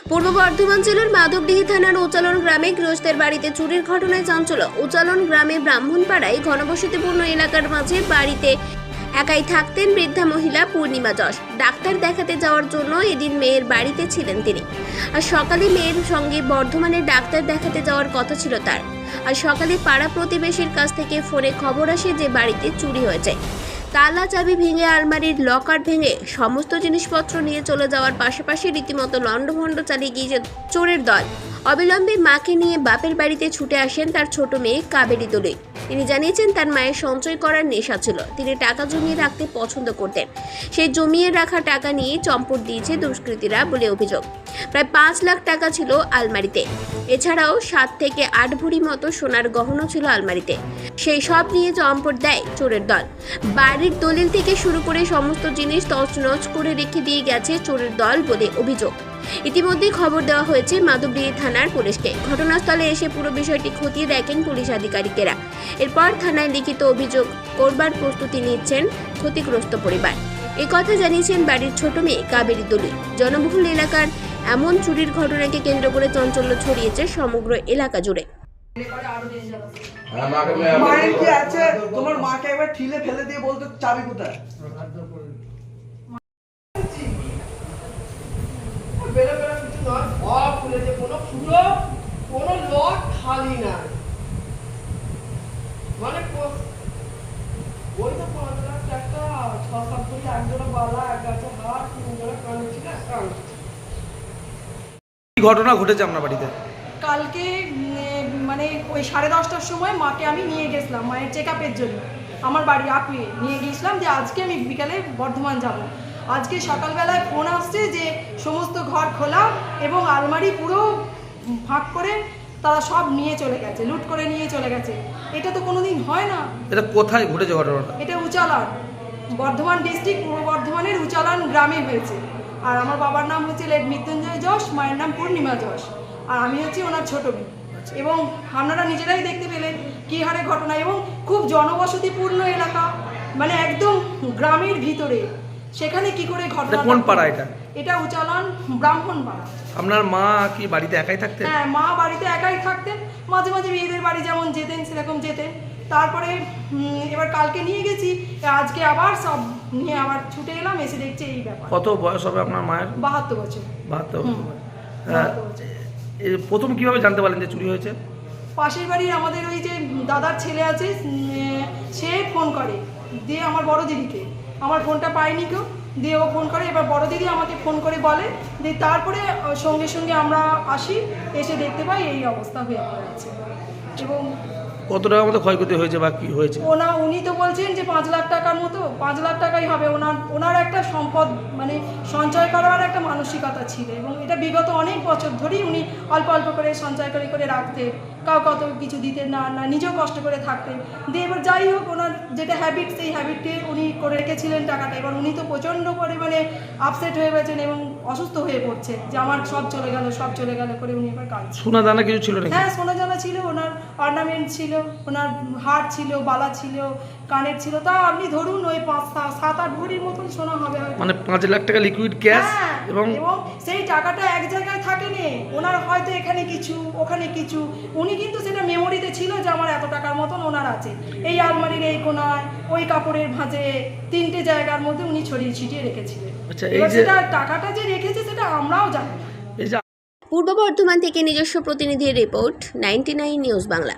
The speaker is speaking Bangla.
পূর্ব বর্ধমান জেলার মাধবদীহি থানার উচালন গ্রামে গৃহস্থের বাড়িতে চুরির ঘটনায় চাঞ্চল্য। উচালন গ্রামে ব্রাহ্মণপাড়ায় ঘনবসতিপূর্ণ এলাকার মাঝে বাড়িতে একাই থাকতেন বৃদ্ধা মহিলা পূর্ণিমা যশ। ডাক্তার দেখাতে যাওয়ার জন্য এদিন মেয়ের বাড়িতে ছিলেন তিনি। আর সকালে মেয়ের সঙ্গে বর্ধমানে ডাক্তার দেখাতে যাওয়ার কথা ছিল তার। আর সকালে পাড়া প্রতিবেশীর কাছ থেকে ফোনে খবর আসে যে বাড়িতে চুরি হয়েছে। তালা চাবি ভেঙে আলমারির লকার ভেঙে সমস্ত জিনিসপত্র নিয়ে চলে যাওয়ার পাশাপাশি রীতিমতো লণ্ডভণ্ড চালিয়ে গিয়েছে চোরের দল। অবিলম্বে মাকে নিয়ে বাপের বাড়িতে ছুটে আসেন তার ছোট মেয়ে কাবেরী দোলে। তিনি জানিয়েছেন তার মায়ের সঞ্চয় করার নেশা ছিল, তিনি টাকা জমিয়ে রাখতে পছন্দ করতেন। সেই জমিয়ে রাখা টাকা নিয়ে চম্পট দিয়েছে দুষ্কৃতীরা বলে অভিযোগ। প্রায় 5 লাখ টাকা ছিল আলমারিতে। এছাড়াও 7 থেকে 8 ভরি মতো সোনার গহনা ছিল আলমারিতে। সেই সব নিয়ে চম্পট দেয় চোরের দল। বাড়ির দলিল থেকে শুরু করে সমস্ত জিনিস তছনছ করে রেখে দিয়ে গেছে চোরের দল বলে অভিযোগ। ইতিমধ্যে খবর দেওয়া হয়েছে মাধবদীহি থানার পুলিশকে। ঘটনাস্থলে এসে পুরো বিষয়টি খতিয়ে দেখেন পুলিশ আধিকারিকেরা। এরপর থানায় লিখিত অভিযোগ করবার প্রস্তুতি নিচ্ছেন ক্ষতিগ্রস্ত পরিবার। এই কথা জানিয়েছেন বাড়ির ছোট মেয়ে কাবেরী দোলে। জনবহুল এলাকার এমন চুরির ঘটনাকে কেন্দ্র করে চাঞ্চল্য ছড়িয়েছে সমগ্র এলাকা জুড়ে। মায়ের কি আছে? তোমার মাকে একবার ঠিলে ফেলে দিয়ে বলতো চাবি কোথায়? কোনো লক খালি না, মানে ওই তো 5 লাখ টাকা, 6-7 ভরি, 1 জোড়া বালা, 1 গাছে হার, 3 জোড়া কানের ছিল। কি ঘটনা ঘটেছে আপনার বাড়িতে? কালকে মানে ওই 10:30টার সময় মাকে আমি নিয়ে গেছিলাম মায়ের চেক আপের জন্য। আমার বাড়ি আপুয়ে নিয়ে গিয়েছিলাম যে আজকে আমি বিকালে বর্ধমান যাব। আজকে সকালবেলায় ফোন আসছে যে সমস্ত ঘর খোলা এবং আলমারি পুরো ভাগ করে তারা সব নিয়ে চলে গেছে, লুট করে নিয়ে চলে গেছে। এটা তো কোনোদিন হয় না। এটা কোথায় ঘটেছে ঘটনাটা? এটা উচালন, বর্ধমান ডিস্ট্রিক্ট, পূর্ব বর্ধমানের উচালন গ্রামে হয়েছে। আর আমার বাবার নাম হচ্ছে লেট মৃত্যুঞ্জয় যশ, মায়ের নাম পূর্ণিমা যশ, আর আমি হচ্ছি ওনার ছোট মেয়ে। এবং আপনারা নিজেরাই দেখতে পেলেন কী হারে ঘটনা, এবং খুব জনবসতিপূর্ণ এলাকা, মানে একদম গ্রামের ভিতরে, সেখানে কি করে ঘটনা। কোন পাড়া এটা? এটা উচালন ব্রাহ্মণপাড়া। আপনার মা কি বাড়িতে একাই থাকতেন? হ্যাঁ, মা বাড়িতে একাই থাকতেন, মাঝে মাঝে মেয়েদের বাড়ি যেমন যেতেন সেরকম যেতেন। তারপরে এবার কালকে নিয়ে গেছি, আজকে আবার সব নিয়ে আবার ছুটে এলাম, এসে দেখছি এই ব্যাপার। কত বয়স হবে আপনার মায়ের? 72 বছর। 72 বছর। 72 বছর। প্রথম কিভাবে জানতে পারলেন যে চুরি হয়েছে? পাশের বাড়ির আমাদের ওই যে দাদার ছেলে আছে, সে ফোন করে দিয়ে আমার বড় দিদিকে, আমার ফোনটা পায়নি কেউ, দিয়ে ও ফোন করে, এবার বড় দিদি আমাকে ফোন করে বলে, দিয়ে তারপরে সঙ্গে সঙ্গে আমরা আসি, এসে দেখতে পাই এই অবস্থা হয়ে পড়ে আছে। এবং কত টাকার মতো ক্ষয়ক্ষতি হয়েছে বা কি হয়েছে? উনি তো বলছেন যে 5 লাখ টাকার মতো, 5 লাখ টাকাই হবে। ওনার একটা সম্পদ, মানে সঞ্চয় করার একটা মানসিকতা ছিল, এবং এটা বিগত অনেক বছর ধরেই উনি অল্প অল্প করে সঞ্চয় করে করে রাখতেন, কত কিছু দিতেন না, নিজেও কষ্ট করে থাকতেন। দিয়ে এবার যাই হোক, ওনার যেটা হ্যাবিট, সেই হ্যাবিটকে উনি করে রেখেছিলেন টাকাটা। এবার উনি তো প্রচণ্ড পরিমাণে আপসেট হয়ে গেছেন এবং অসুস্থ হয়ে পড়ছে যে আমার সব চলে গেল করে উনি এবার কাঁদছেন। সোনা দানা কিছু ছিল নাকি? হ্যাঁ, সোনা জানা ছিল, ওনার অর্নামেন্ট ছিল, ওনার হার ছিল, বালা ছিল, কানের ছিল। তা আপনি ধরুন ওই 7-8 ভরির মতন সোনা হবে হয়তো। মানে 5 লাখ টাকা লিকুইড ক্যাশ। এবং সেই টাকাটা এক জায়গায় থাকেনি, ওনার হয়তো এখানে কিছু ওখানে কিছু, উনি কিন্তু সেটা মেমোরিতে ছিল যে আমার এত টাকার মতন ওনার আছে। এই আলমারির এই কোনায়, ওই কাপড়ের ভাঁজে, 3টে জায়গার মধ্যে উনি ছড়িয়ে ছিটিয়ে রেখেছিলেন। আচ্ছা, এবার সেটা টাকাটা যে রেখেছে সেটা আমরাও জানি। পূর্ব বর্ধমান থেকে নিজস্ব প্রতিনিধির রিপোর্ট, 99 নিউজ বাংলা।